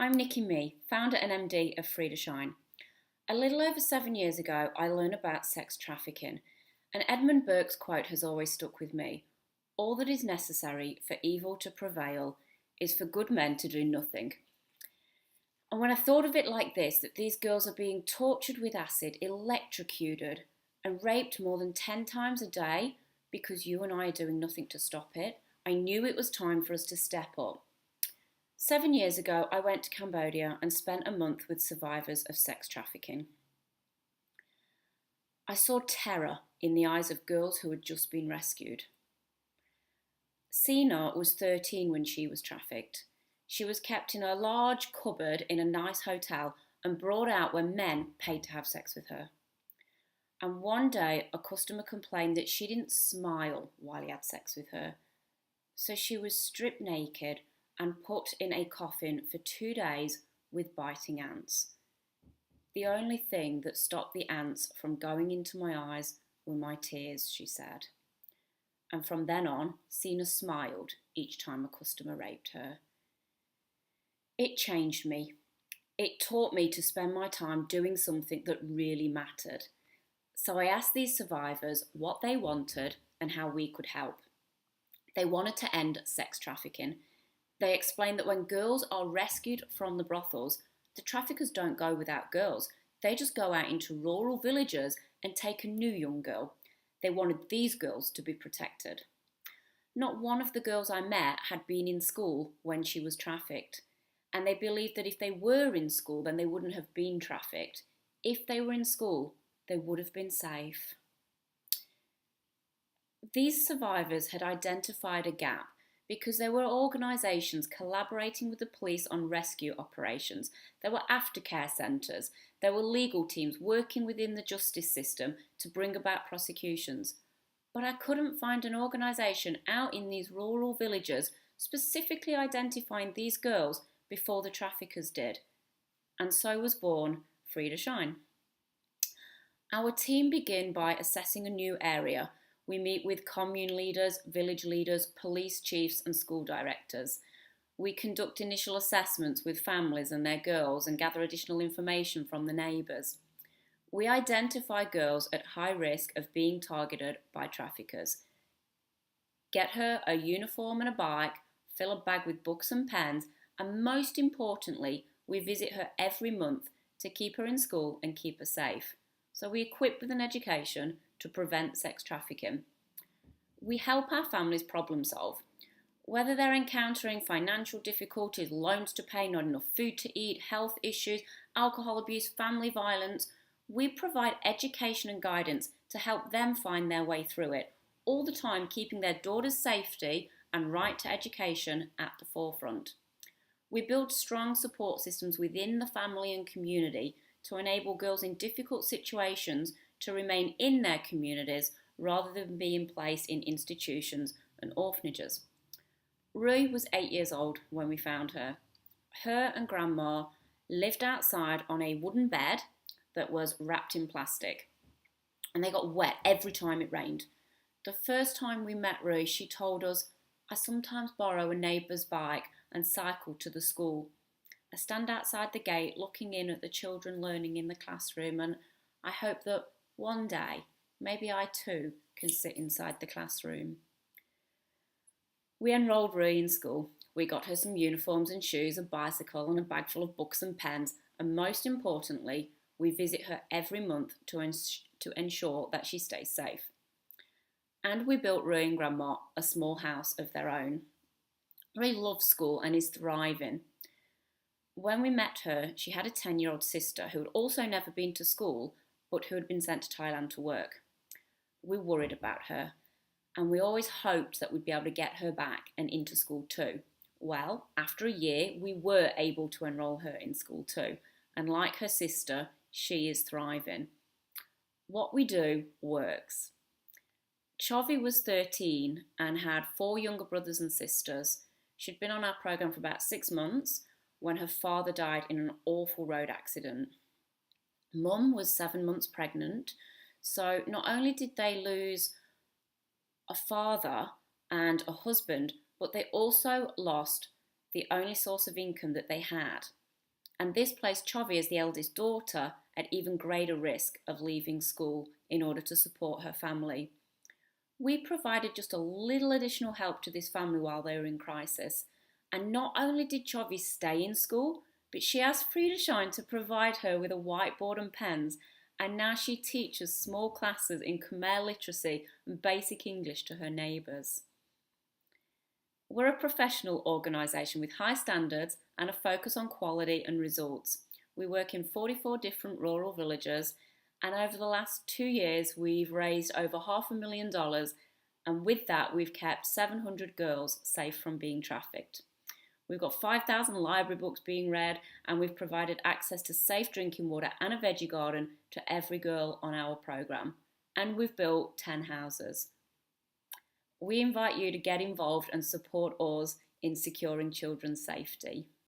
I'm Nicky Mih, founder and MD of Free to Shine. A little over 7 years ago, I learned about sex trafficking, and Edmund Burke's quote has always stuck with me. All that is necessary for evil to prevail is for good men to do nothing. And when I thought of it like this, that these girls are being tortured with acid, electrocuted, and raped more than 10 times a day because you and I are doing nothing to stop it, I knew it was time for us to step up. 7 years ago, I went to Cambodia and spent a month with survivors of sex trafficking. I saw terror in the eyes of girls who had just been rescued. Sina was 13 when she was trafficked. She was kept in a large cupboard in a nice hotel and brought out when men paid to have sex with her. And one day, a customer complained that she didn't smile while he had sex with her. So she was stripped naked and put in a coffin for 2 days with biting ants. The only thing that stopped the ants from going into my eyes were my tears, she said. And from then on, Sina smiled each time a customer raped her. It changed me. It taught me to spend my time doing something that really mattered. So I asked these survivors what they wanted and how we could help. They wanted to end sex trafficking. They explained that when girls are rescued from the brothels, the traffickers don't go without girls. They just go out into rural villages and take a new young girl. They wanted these girls to be protected. Not one of the girls I met had been in school when she was trafficked, and they believed that if they were in school, then they wouldn't have been trafficked. If they were in school, they would have been safe. These survivors had identified a gap because there were organisations collaborating with the police on rescue operations. There were aftercare centres. There were legal teams working within the justice system to bring about prosecutions. But I couldn't find an organisation out in these rural villages specifically identifying these girls before the traffickers did. And so was born Free to Shine. Our team begin by assessing a new area. We meet with commune leaders, village leaders, police chiefs and school directors. We conduct initial assessments with families and their girls and gather additional information from the neighbours. We identify girls at high risk of being targeted by traffickers. Get her a uniform and a bike, fill a bag with books and pens, and most importantly, we visit her every month to keep her in school and keep her safe. So we equip with an education to prevent sex trafficking. We help our families problem solve. Whether they're encountering financial difficulties, loans to pay, not enough food to eat, health issues, alcohol abuse, family violence, we provide education and guidance to help them find their way through it, all the time keeping their daughter's safety and right to education at the forefront. We build strong support systems within the family and community to enable girls in difficult situations to remain in their communities rather than being placed in institutions and orphanages. Rui was 8 years old when we found her. Her and Grandma lived outside on a wooden bed that was wrapped in plastic, and they got wet every time it rained. The first time we met Rui, she told us, "I sometimes borrow a neighbour's bike and cycle to the school. I stand outside the gate looking in at the children learning in the classroom, and I hope that one day, maybe I too can sit inside the classroom." We enrolled Rui in school. We got her some uniforms and shoes, a bicycle and a bag full of books and pens, and most importantly, we visit her every month to ensure that she stays safe. And we built Rui and Grandma a small house of their own. Rui loves school and is thriving. When we met her, she had a 10-year-old sister who had also never been to school, but who had been sent to Thailand to work. We worried about her, and we always hoped that we'd be able to get her back and into school too. Well, after a year, we were able to enrol her in school too, and like her sister, she is thriving. What we do works. Chovi was 13 and had 4 younger brothers and sisters. She'd been on our programme for about 6 months when her father died in an awful road accident. Mum was 7 months pregnant, so not only did they lose a father and a husband, but they also lost the only source of income that they had. And this placed Chovi, as the eldest daughter, at even greater risk of leaving school in order to support her family. We provided just a little additional help to this family while they were in crisis. And not only did Chovi stay in school, but she asked Frida Shine to provide her with a whiteboard and pens, and now she teaches small classes in Khmer literacy and basic English to her neighbours. We're a professional organisation with high standards and a focus on quality and results. We work in 44 different rural villages, and over the last 2 years we've raised over $500,000, and with that we've kept 700 girls safe from being trafficked. We've got 5,000 library books being read, and we've provided access to safe drinking water and a veggie garden to every girl on our programme. And we've built 10 houses. We invite you to get involved and support us in securing children's safety.